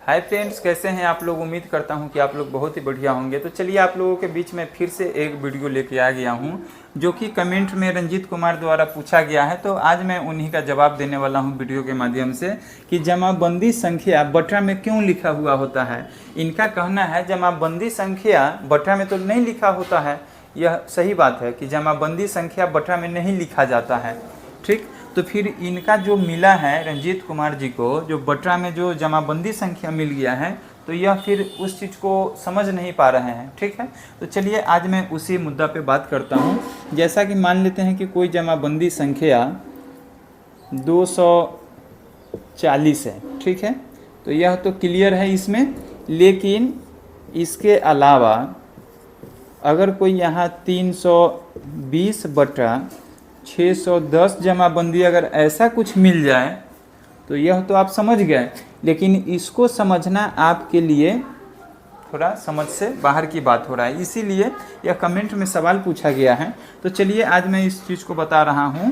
Hi friends, कैसे हैं आप लोग। उम्मीद करता हूं कि आप लोग बहुत ही बढ़िया होंगे। तो चलिए आप लोगों के बीच में फिर से एक वीडियो लेके आ गया हूं जो कि कमेंट में रंजीत कुमार द्वारा पूछा गया है। तो आज मैं उन्हीं का जवाब देने वाला हूं वीडियो के माध्यम से कि जमाबंदी संख्या बटा में क्यों लिखा हुआ होता है। इनका कहना है जमाबंदी संख्या बटा में तो नहीं लिखा होता है। यह सही बात है कि जमाबंदी संख्या बटा में नहीं लिखा जाता है। ठीक, तो फिर इनका जो मिला है रंजीत कुमार जी को, जो बटा में जो जमाबंदी संख्या मिल गया है, तो यह फिर उस चीज़ को समझ नहीं पा रहे हैं। ठीक है, तो चलिए आज मैं उसी मुद्दा पे बात करता हूँ। जैसा कि मान लेते हैं कि कोई जमाबंदी संख्या 240 है। ठीक है, तो यह तो क्लियर है इसमें, लेकिन इसके अलावा अगर कोई यहाँ 320 बटा 610 जमाबंदी अगर ऐसा कुछ मिल जाए तो यह तो आप समझ गए, लेकिन इसको समझना आपके लिए थोड़ा समझ से बाहर की बात हो रहा है, इसीलिए यह कमेंट में सवाल पूछा गया है। तो चलिए आज मैं इस चीज़ को बता रहा हूँ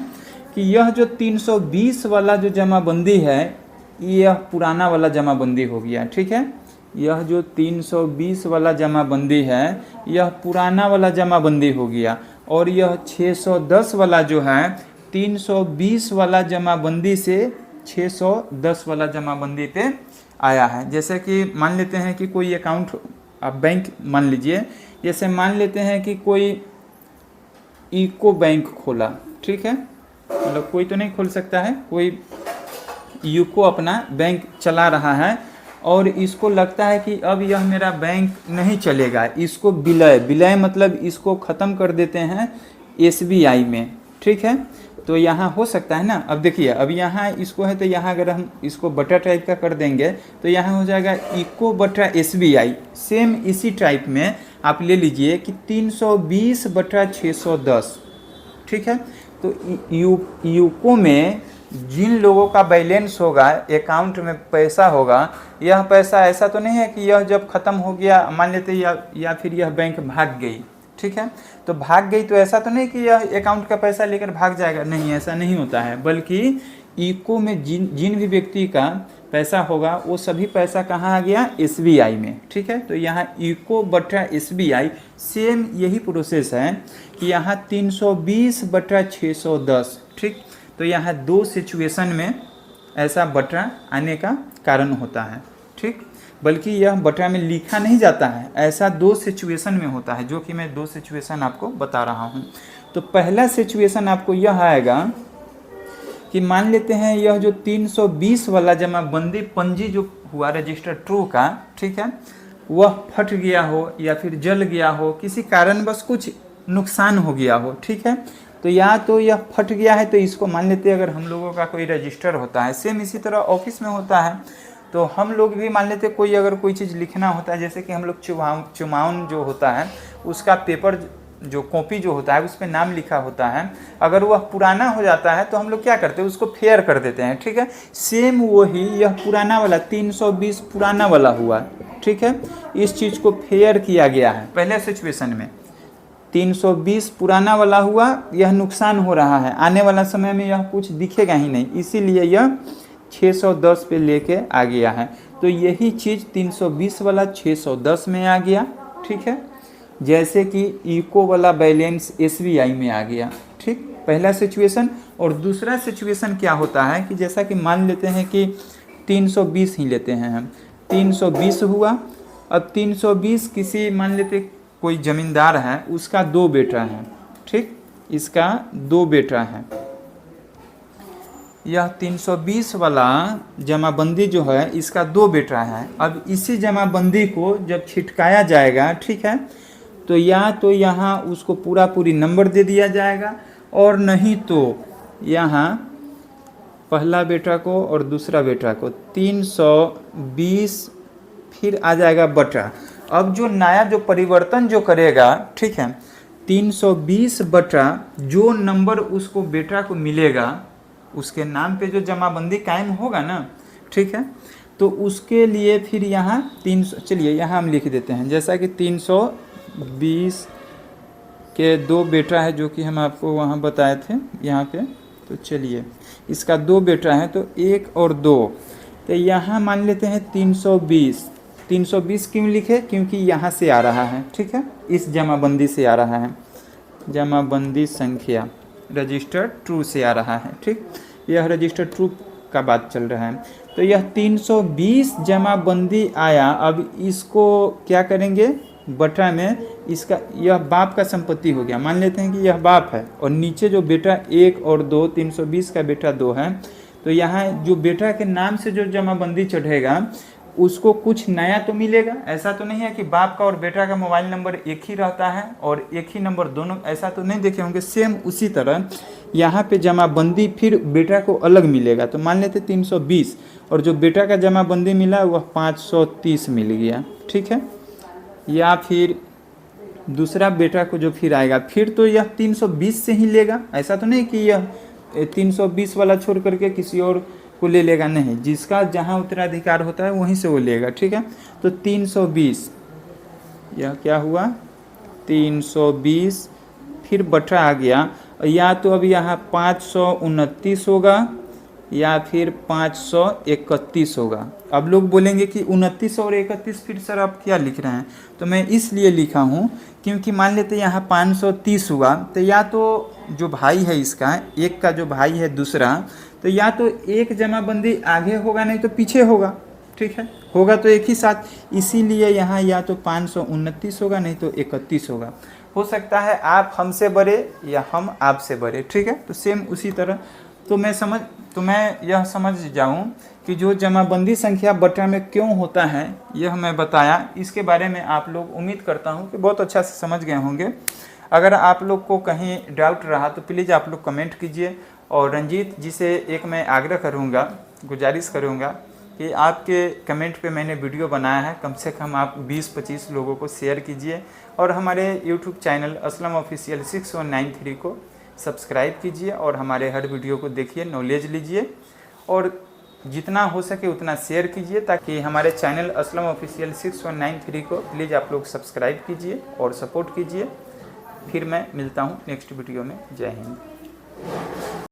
कि यह जो 320 वाला जो जमाबंदी है यह पुराना वाला जमाबंदी हो गया। ठीक है, यह जो 320 वाला जमाबंदी है यह पुराना वाला जमाबंदी हो गया, और यह 610 वाला जो है 320 वाला जमाबंदी से 610 वाला जमाबंदी पे आया है। जैसे कि मान लेते हैं कि कोई अकाउंट आप बैंक मान लीजिए, जैसे मान लेते हैं कि कोई यूको बैंक खोला। ठीक है, मतलब कोई तो नहीं खोल सकता है, कोई यूको अपना बैंक चला रहा है और इसको लगता है कि अब यह मेरा बैंक नहीं चलेगा, इसको विलय मतलब इसको ख़त्म कर देते हैं SBI में। ठीक है, तो यहाँ हो सकता है ना। अब देखिए, अब यहाँ इसको है तो यहाँ अगर हम इसको बटा टाइप का कर देंगे तो यहाँ हो जाएगा इको बटा SBI। सेम इसी टाइप में आप ले लीजिए कि 320 बटा 610। ठीक है, तो यूको में जिन लोगों का बैलेंस होगा, अकाउंट में पैसा होगा, यह पैसा ऐसा तो नहीं है कि यह जब ख़त्म हो गया मान लेते या फिर यह बैंक भाग गई। ठीक है, तो भाग गई तो ऐसा तो नहीं कि यह अकाउंट का पैसा लेकर भाग जाएगा, नहीं, ऐसा नहीं होता है। बल्कि इको में जिन भी व्यक्ति का पैसा होगा वो सभी पैसा कहाँ आ गया, SBI में। ठीक है, तो यहाँ इको बटा SBI सेम यही प्रोसेस है कि यहाँ 320 बटा 610। ठीक, तो यहाँ दो सिचुएशन में ऐसा बटा आने का कारण होता है। ठीक, बल्कि यह बटा में लिखा नहीं जाता है, ऐसा दो सिचुएशन में होता है, जो कि मैं दो सिचुएशन आपको बता रहा हूँ। तो पहला सिचुएशन आपको यह आएगा कि मान लेते हैं यह जो 320 वाला जमाबंदी पंजी जो हुआ रजिस्टर ट्रू का, ठीक है, वह फट गया हो या फिर जल गया हो, किसी कारणवश कुछ नुकसान हो गया हो। ठीक है, तो या तो यह फट गया है तो इसको मान लेते हैं, अगर हम लोगों का कोई रजिस्टर होता है, सेम इसी तरह ऑफिस में होता है, तो हम लोग भी मान लेते कोई अगर कोई चीज़ लिखना होता है, जैसे कि हम लोग चुमाउन जो होता है उसका पेपर जो कॉपी जो होता है उस पर नाम लिखा होता है, अगर वह पुराना हो जाता है तो हम लोग क्या करते हैं, उसको फेयर कर देते हैं। ठीक है, सेम वही यह पुराना वाला 320 पुराना वाला हुआ। ठीक है, इस चीज़ को फेयर किया गया है। पहले सिचुएशन में 320 पुराना वाला हुआ, यह नुकसान हो रहा है, आने वाला समय में यह कुछ दिखेगा ही नहीं, इसीलिए यह 610 पे लेके आ गया है। तो यही चीज़ 320 वाला 610 में आ गया। ठीक है, जैसे कि इको वाला बैलेंस SBI में आ गया। ठीक, पहला सिचुएशन। और दूसरा सिचुएशन क्या होता है कि जैसा कि मान लेते हैं कि 320 ही लेते हैं हम, 320 हुआ। अब 320 किसी मान लेते कोई ज़मींदार है, उसका दो बेटा है। ठीक, इसका दो बेटा है। यह 320 वाला जमाबंदी जो है इसका दो बेटा है। अब इसी जमाबंदी को जब छिटकाया जाएगा, ठीक है, तो या तो यहाँ उसको पूरी नंबर दे दिया जाएगा, और नहीं तो यहाँ पहला बेटा को और दूसरा बेटा को 320 फिर आ जाएगा बटा। अब जो नया जो परिवर्तन जो करेगा, ठीक है, 320 बटा जो नंबर उसको बेटा को मिलेगा उसके नाम पे जो जमाबंदी कायम होगा ना, ठीक है, तो उसके लिए फिर यहाँ 300, चलिए यहाँ हम लिख देते हैं, जैसा कि 320 के दो बेटा है जो कि हम आपको वहाँ बताए थे यहाँ पे। तो चलिए इसका दो बेटा है, तो 1 और 2, तो यहाँ मान लेते हैं 320। 320 क्यों लिखे? क्योंकि यहाँ से आ रहा है, ठीक है, इस जमाबंदी से आ रहा है, जमाबंदी संख्या रजिस्टर ट्रू से आ रहा है, ठीक, यह रजिस्टर ट्रू का बात चल रहा है। तो यह 320 जमाबंदी आया। अब इसको क्या करेंगे? बटा में इसका, यह बाप का संपत्ति हो गया, मान लेते हैं कि यह बाप है और नीचे जो बेटा 1 और 2, 320 का बेटा 2 है, तो यहाँ जो बेटा के नाम से जो जमाबंदी चढ़ेगा उसको कुछ नया तो मिलेगा। ऐसा तो नहीं है कि बाप का और बेटा का मोबाइल नंबर एक ही रहता है और एक ही नंबर दोनों, ऐसा तो नहीं देखे होंगे। सेम उसी तरह यहाँ पे जमाबंदी फिर बेटा को अलग मिलेगा। तो मान लेते 320 और जो बेटा का जमाबंदी मिला वह 530 मिल गया, ठीक है। या फिर दूसरा बेटा को जो फिर आएगा, फिर तो यह 320 से ही लेगा। ऐसा तो नहीं कि यह 320 वाला छोड़ करके किसी और को ले लेगा, नहीं, जिसका जहाँ उत्तराधिकार होता है वहीं से वो लेगा, ठीक है। तो 320, यह क्या हुआ? 320 फिर बटा आ गया, या तो अब यहाँ 529 होगा या फिर 531 होगा। अब लोग बोलेंगे कि 29 और 31 फिर सर आप क्या लिख रहे हैं? तो मैं इसलिए लिखा हूँ क्योंकि मान लेते यहाँ 530 हुआ, तो या तो जो भाई है इसका, एक का जो भाई है दूसरा, तो या तो एक जमाबंदी आगे होगा नहीं तो पीछे होगा, ठीक है, होगा तो एक ही साथ, इसीलिए यहाँ या तो 529 होगा नहीं तो 31 होगा। हो सकता है आप हमसे बड़े या हम आपसे बड़े, ठीक है। तो सेम उसी तरह तो मैं यह समझ जाऊं कि जो जमाबंदी संख्या बटा में क्यों होता है यह मैं बताया। इसके बारे में आप लोग, उम्मीद करता हूं कि बहुत अच्छा से समझ गए होंगे। अगर आप लोग को कहीं डाउट रहा तो प्लीज़ आप लोग कमेंट कीजिए। और रंजीत जी से एक मैं आग्रह करूँगा, गुजारिश करूँगा कि आपके कमेंट पे मैंने वीडियो बनाया है, कम से कम आप 20-25 लोगों को शेयर कीजिए और हमारे यूट्यूब चैनल असलम ऑफिशियल 6193 को सब्सक्राइब कीजिए और हमारे हर वीडियो को देखिए, नॉलेज लीजिए और जितना हो सके उतना शेयर कीजिए, ताकि हमारे चैनल असलम ऑफिशियल 6193 को प्लीज़ आप लोग सब्सक्राइब कीजिए और सपोर्ट कीजिए। फिर मैं मिलता हूँ नेक्स्ट वीडियो में। जय हिंद।